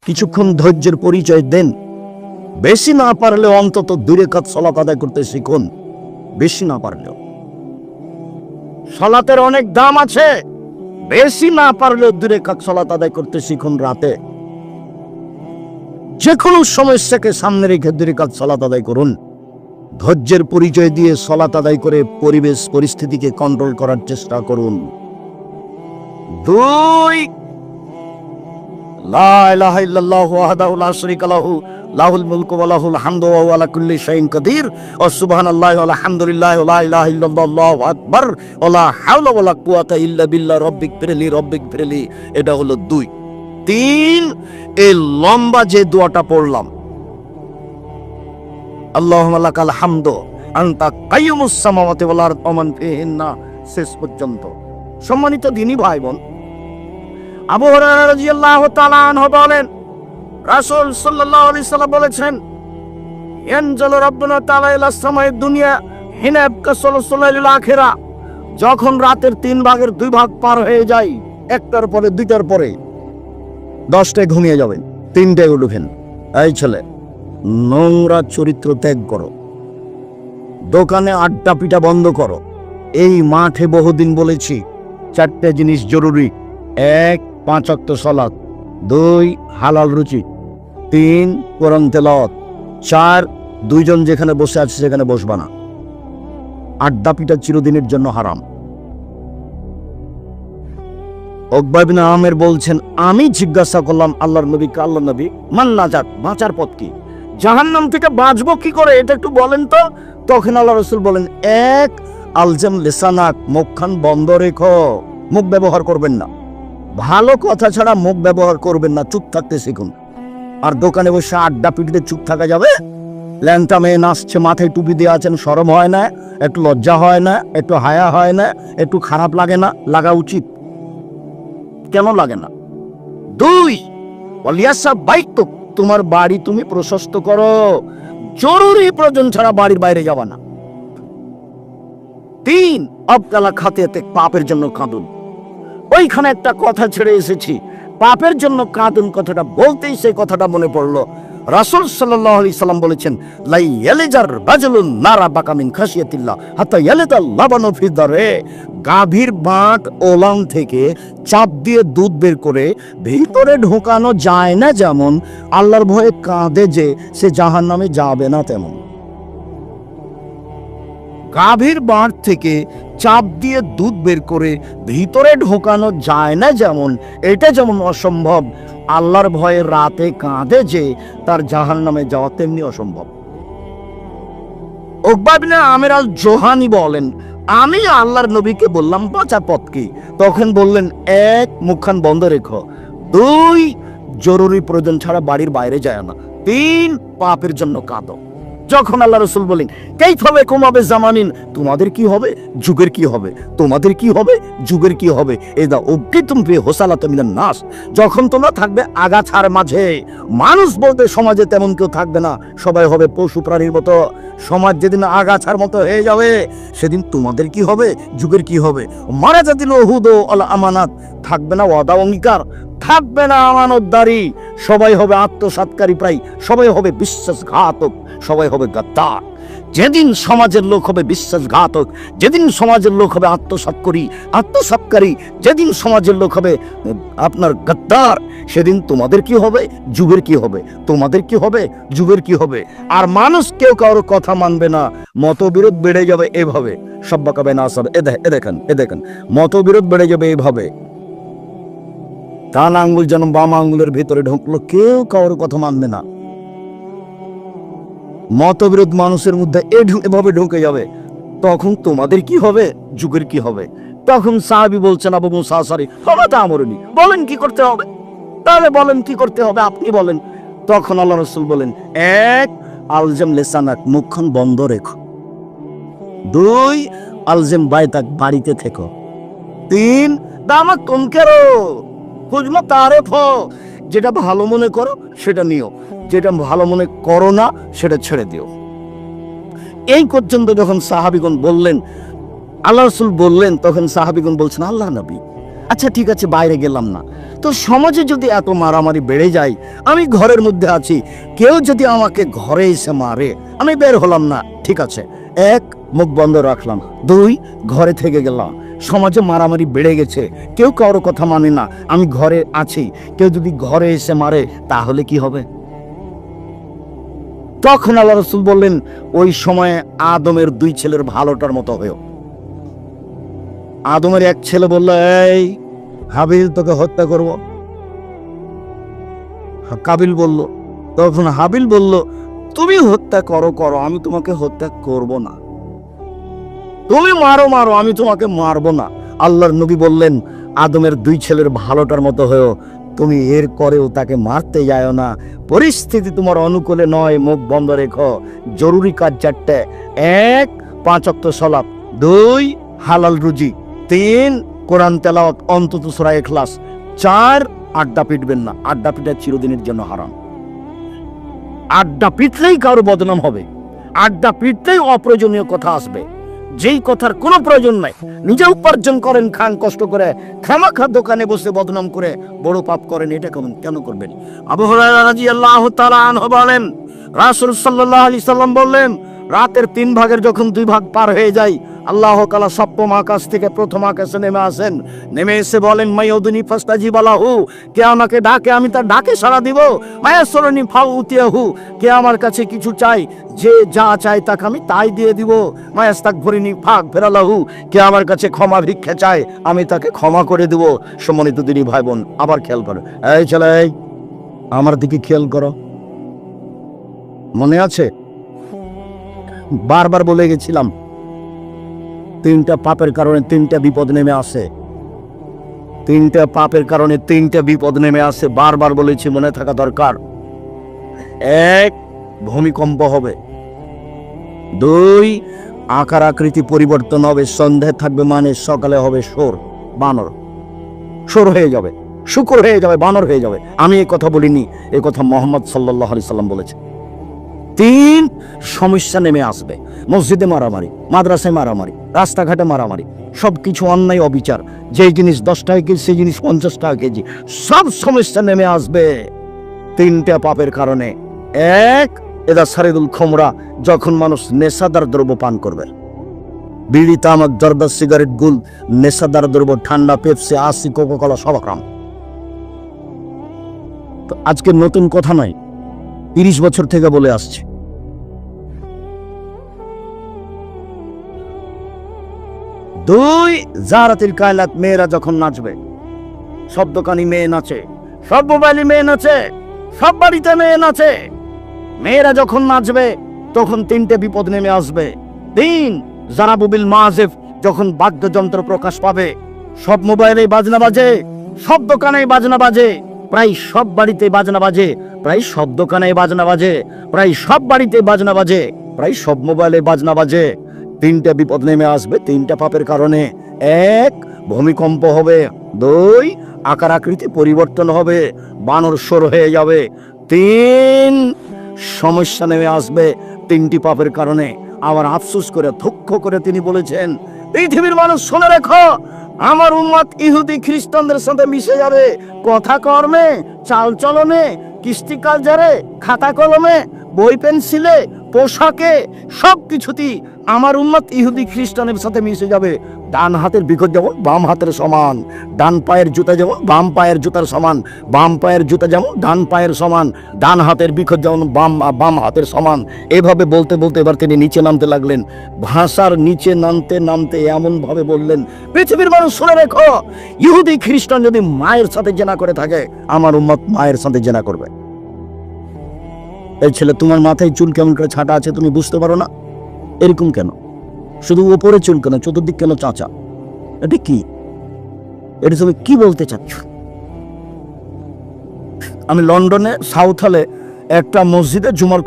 কিছুক্ষণ ধৈর্যের পরিচয় দেন। বেশি না পারলে অন্তত 2 রাকাত সালাত আদায় করতে শিখুন, বেশি না পারলেও। সালাতের অনেক দাম আছে, বেশি না পারলেও 2 রাকাত সালাত আদায় করতে শিখুন। রাতে যে কোনো সমস্যাকে সামনে রেখে 2 রাকাত সালাত আদায় করুন। ধৈর্যের পরিচয় দিয়ে সালাত আদায় করে পরিবেশ পরিস্থিতিকে কন্ট্রোল করার চেষ্টা করুন। 2, লা ইলাহা ইল্লাল্লাহু ওয়াহদাহু লা শারীকা লাহু লাহুল মুলকু ওয়া লাহুল হামদু ওয়া হুয়া আলা কুল্লি শাইইন কাদির ওয়া সুবহানাল্লাহি ওয়া আলহামদুলিল্লাহি ওয়া লা ইলাহা ইল্লাল্লাহু আল্লাহু আকবার ওয়া লা হাওলা ওয়া লা কুওয়াতা ইল্লা বিল্লাহ রব্বিক ফিরলি। এটা হলো 2। 3, এই লম্বা যে দোয়াটা পড়লাম, আল্লাহুম্মা লাকাল হামদু আনতা কাইয়ুমুস সামাওয়াতি ওয়াল আরদি ওয়া মান ফিহিন্না, শেষ পর্যন্ত। সম্মানিত দ্বীনী ভাই বোন, আবু হুরায়রা রাদিয়াল্লাহু তাআলা আনহু বলেন, রাসূল সাল্লাল্লাহু আলাইহি সাল্লাম বলেছেন, ইয়ানজালু রাব্বুনা তাআলা ইলাস সামাইদ দুনিয়া হিনা ইয়াবকা সুলুসুল আখিরা, যখন রাতের 3 ভাগের 2 ভাগ পার হয়ে যায়, 1টার পরে 2টার পরে 10টায় ঘুমিয়ে যাবেন, 3টায় উঠবেন। এই ছেলে, নোংরা চরিত্র ত্যাগ করো, দোকানে আড্ডা পিটা বন্ধ করো। এই মাঠে বহুদিন বলেছি 4টে জিনিস জরুরি: 1, 5 ওয়াক্ত সালাত; 2, হালাল রুচি; 3, কোরআন তেলাওয়াত; 4, 2 জন যেখানে বসে আছে সেখানে বসবা না। আড্ডা পিটা চিরদিনের জন্য হারাম। উকবা ইবনে আমের বলছেন, আমি জিজ্ঞাসা করলাম আল্লাহর নবীকে, আল্লাহ নবী, মান নাজাত, বাঁচার পথ কি? জাহান্নাম থেকে বাঁচবো কি করে, এটা একটু বলেন তো। তখন আল্লাহ রাসূল বলেন, 1, আলজাম লিসানাক, মুখখান বন্ধ রেখো, মুখ ব্যবহার করবেন না। ভালো কথা ছাড়া মুখ ব্যবহার করবেন না, চুপ থাকতে শিখুন। আর দোকানে বসে আড্ডা পিটিতে চুপ থাকা যাবে? ল্যাংটা মেয়ে নাচছে, মাথায় টুপি দিয়ে আছেন, শরম হয় না? একটু লজ্জা হয় না? একটু হায়া হয় না? একটু খারাপ লাগে না? লাগা উচিত। কেন লাগে না? 2, ওয়ালিয়াসা বাইতুক, তোমার বাড়ি তুমি প্রশস্ত করো, জরুরি প্রয়োজন ছাড়া বাড়ির বাইরে যাবা না। 3, আবকালা খাতিয়াতে, পাপের জন্য কাঁদুন। ওইখানে একটা কথা ছেড়ে এসেছি, পাপের জন্য কাঁদুন, কথাটা বলতেই সেই কথাটা মনে পড়লো। রাসূল সাল্লাল্লাহু আলাইহি সাল্লাম বলেছেন, লা ইয়ালিজার রাজুলুন নারা বাকা মিন খাশিয়াতিল্লাহ হাত্তা ইয়ালিদাল লাবানু ফি দারে, গাভীর বাঁট ওলান থেকে চাপ দিয়ে দুধ বের করে ভিতরে ঢোকানো যায় না যেমন, আল্লাহর ভয়ে কাঁদে যে সে জাহান্নামে যাবে না তেমন। গাভীর বাঁট থেকে চাপ দিয়ে দুধ বের করে ভিতরে ঢোকানো যায় না যেমন, এটা যেমন অসম্ভব, আল্লাহর ভয়ে রাতে কাঁদে যে তার জাহান্নামে যাওয়া তেমনি অসম্ভব। উকবা ইবনে আমের আল জোহানি বলেন, আমি আল্লাহর নবীকে বললাম, বাঁচার পথ কি? তখন বললেন, 1, মুখখান বন্ধ রেখো; 2, জরুরি প্রয়োজন ছাড়া বাড়ির বাইরে যায় না; 3, পাপের জন্য কাঁদো। যখন আল্লাহ রাসূল বলেন, কাইফা কুমাবে জামানিন, তোমাদের কি হবে, যুগের কি হবে, তোমাদের কি হবে, যুগের কি হবে, এদা উবকিতুম ফি হুসালাতিন মিনান নাস, যখন তোমরা থাকবে আগাছার মাঝে, মানুষ বলতে সমাজে তেমন কেউ থাকবে না, সবাই হবে পশু প্রাণীর মতো। সমাজ যেদিন আগাছার মতো হয়ে যাবে, সেদিন তোমাদের কি হবে, যুগের কি হবে। মারা যাদিল উহুদ আল আমানাত, থাকবে না ওয়াদা অঙ্গীকার, থাকবে না আমানতদারি, সবাই হবে আত্মসাৎকারী, প্রায় সবাই হবে বিশ্বাসঘাতক, সবাই হবে গাদ্দার। যেদিন সমাজের লোক হবে বিশ্বাসঘাতক, যেদিন সমাজের লোক হবে আত্মসাৎকারী, যেদিন সমাজের লোক হবে আপনার গাদ্দার, সেদিন তোমাদের কি হবে, যুগের কি হবে, তোমাদের কি হবে, যুগের কি হবে। আর মানুষ কেউ কারোর কথা মানবে না, মতবিরোধ বেড়ে যাবে এভাবে। সব্বাকাবে না সব, এ দেখেন মতবিরোধ বেড়ে যাবে এভাবে। ডান আঙ্গুল যেন বাম আঙ্গুলের ভিতরে ঢুকলো, কেউ কারোর কথা মানবে না। মতবিরোধ মানুষের মধ্যে এভাবে ঢুকে যাবে, তখন তোমাদের কি হবে, যুগের কি হবে। তখন সাহাবী বলছেন, আবু মুসা আশআরী, তা আমরনি, বলেন কি করতে হবে, তাহলে বলেন কি করতে হবে, আপনি বলেন। তখন আল্লাহ রাসূল বলেন, 1, আলজাম লিসানাক, মুখখান বন্ধ রেখো; 2, আলজাম বাইতাক, বাড়িতে থেকো; 3, দামাক তুনকেরো, খুজমা তারেফ, যেটা ভালো মনে করো সেটা নিও, যেটা ভালো মনে করো না সেটা ছেড়ে দিও। এই পর্যন্ত যখন সাহাবীগণ বললেন, আল্লাহ রাসূল বললেন, তখন সাহাবীগণ বলছেন, আল্লাহ নবী, আচ্ছা ঠিক আছে বাইরে গেলাম না, তো সমাজে যদি এত মারামারি বেড়ে যায়, আমি ঘরের মধ্যে আছি, কেউ যদি আমাকে ঘরে এসে মারে, আমি বের হলাম না, ঠিক আছে, এক, মুখ বন্ধ রাখলাম, দুই, ঘরে থেকে গেলাম। সমাজে মারামারি বেড়ে গেছে, কেউ কারো কথা মানে না, আমি ঘরে আছি, কেউ যদি ঘরে এসে মারে তাহলে কি হবে? তখন আল্লাহ রাসূল বললেন, ওই সময়ে আদমের দুই ছেলের ভালোটার মতো হয়েও। আদমের এক ছেলে বলল, এই হাবিল, তোকে হত্যা করব। কাবিল বলল, তখন হাবিল বলল, তুমি হত্যা করো, আমি তোমাকে হত্যা করব না। তুমি মারো, আমি তোমাকে মারবো না। আল্লাহর নবী বললেন, আদমের দুই ছেলের ভালোটার মতো হয়েও তুমি এর করেও তাকে মারতে যাও না। পরিস্থিতি তোমার অনুকূলে নয়, মুখ বন্ধ রেখো। জরুরি কাজ চারটে: এক, 5 ওয়াক্ত সালাত; দুই, হালাল রুজি; তিন, কোরআন তেলাওয়াত, অন্তত সূরা ইখলাস; চার, আড্ডা পিটবেন না। আড্ডা পিটা চিরদিনের জন্য হারাম। আড্ডা পিটলেই কারো বদনাম হবে, আড্ডা পিটলেই অপ্রয়োজনীয় কথা আসবে, যেই কথার কোনো প্রয়োজন নাই। নিজে উপার্জন করেন, খান কষ্ট করে, খামাখা দোকানে বসে বদনাম করে বড় পাপ করেন, এটা কেন করবেন? আবু হুরায়রা রাদিয়াল্লাহু তাআলা আনহু বলেন, রাসূল সাল্লাল্লাহু আলাইহি সাল্লাম বললেন, রাতের 3 ভাগের যখন 2 ভাগ পার হয়ে যায়, আল্লাহ তাআলা সপ্তম আকাশ থেকে প্রথম আকাশে নেমে আসেন। নেমে এসে বলেন, মাইউদুনি ফাস্তাজিব লাহু, কে আমাকে ডাকে আমি তার ডাকে সাড়া দিব। মায়াসরনি ফাউতিয়াহু, কে আমার কাছে কিছু চাই, যে যা চাই তাকে আমি তাই দিয়ে দিব। মায়াস্তাগফিরনি ফাগফির লাহু, কে আমার কাছে ক্ষমা ভিক্ষা চায় আমি তাকে ক্ষমা করে দিব। সম্মানিত দিনী ভাই বোন, আবার খেয়াল করো, এই ছেলে, আমার দিকে খেয়াল করো। মনে আছে বারবার বলে গেছিলাম, 3টা পাপের কারণে 3টা বিপদ নেমে আসে। 3টা পাপের কারণে 3টা বিপদ নেমে আসে, বারবার বলেছি, মনে থাকা দরকার। এক, ভূমিকম্প হবে; দুই, আকার আকৃতি পরিবর্তন হবে, সন্ধ্যায় থাকবে মানে সকালে হবে সোর, বানর, সোর হয়ে যাবে, শুকর হয়ে যাবে, বানর হয়ে যাবে। আমি এই কথা বলিনি, এই কথা মুহাম্মদ সাল্লাল্লাহু আলাইহি সাল্লাম বলেছে। 3, সমস্যা নেমে আসবে, মসজিদে মারামারি, মাদ্রাসায় মারামারি, রাস্তাঘাটে মারামারি, সবকিছু অন্যায় অবিচার, যেই জিনিস 10 টাকা কেজি সেই জিনিস 50 টাকা কেজি, সব সমস্যা নেমে আসবে 3টা পাপের কারণে। এক, এদা সারিদুল খমরা, যখন মানুষ নেশাদার দ্রব্য পান করবে, বিড়ি, তামাক, জর্দা, সিগারেট, গুল, নেশাদার দ্রব্য, ঠান্ডা, পেপসি, আসি, কোকাকোলা, সব হারাম। তো আজকে নতুন কথা নয়, 30 বছর থেকে বলে আসছে। দুই, জারাতিল কায়নাত, মেয়েরা যখন নাচবে, সব দোকানি মেয়ে নাচে, সব মোবাইলে মেয়ে নাচে, সব বাড়িতে মেয়ে নাচে, মেয়েরা যখন নাচবে তখন 3টে বিপদ নেমে আসবে। 3, জারাবুবিল মাজেফ, যখন বাদ্যযন্ত্র প্রকাশ পাবে, সব মোবাইলে বাজনা বাজে, সব দোকানে বাজনা বাজে, প্রায় সব বাড়িতে বাজনা বাজে, প্রায় সব দোকানে বাজনা বাজে, প্রায় সব বাড়িতে বাজনা বাজে, প্রায় সব মোবাইলে বাজনা বাজে। 3টে বিপদ নেমে আসবে 3টা পাপের কারণে। এক, ভূমিকম্প হবে; দুই, আকার আকৃতি পরিবর্তন হবে, বানর সোর হয়ে যাবে; 3, সমস্যা নেমে আসবে 3টি পাপের কারণে। আবার আফসোস করে, দুঃখ করে তিনি বলেছেন, পৃথিবীর মানুষ শুনে রেখো, আমার উম্মত ইহুদি খ্রিস্টানদের সাথে মিশে যাবে, কথা কর্মে, চাল চলনে, কৃষ্টি কালচারে, খাতা কলমে, বই পেন্সিলে, পোশাকে, সব কিছুতেই আমার উম্মত ইহুদি খ্রিস্টানের সাথে মিশে যাবে। ডান হাতের বিকট যেমন বাম হাতের সমান, ডান পায়ের জুতা যেমন বাম পায়ের জুতার সমান, বাম পায়ের জুতা যেমন ডান পায়ের সমান, ডান হাতের বিকট যেমন বাম হাতের সমান। এভাবে বলতে বলতে এবার তিনি নিচে নামতে লাগলেন। ভাষার নিচে নামতে নামতে এমন ভাবে বললেন, পৃথিবীর মানুষ শুনে রেখো, ইহুদি খ্রিস্টান যদি মায়ের সাথে জেনা করে থাকে, আমার উম্মত মায়ের সাথে জেনা করবে। এই ছেলে, তোমার মাথায় চুল কেমন করে ছাটা আছে তুমি বুঝতে পারো না? এরকম কেন? শুধু উপরে চুল কেন, চতুর্দিক কেন চাচা? এটা কি? এটা তুমি কি বলতে চাচ্ছ? আমি লন্ডনে সাউথ হলে একটা মসজিদে জুমার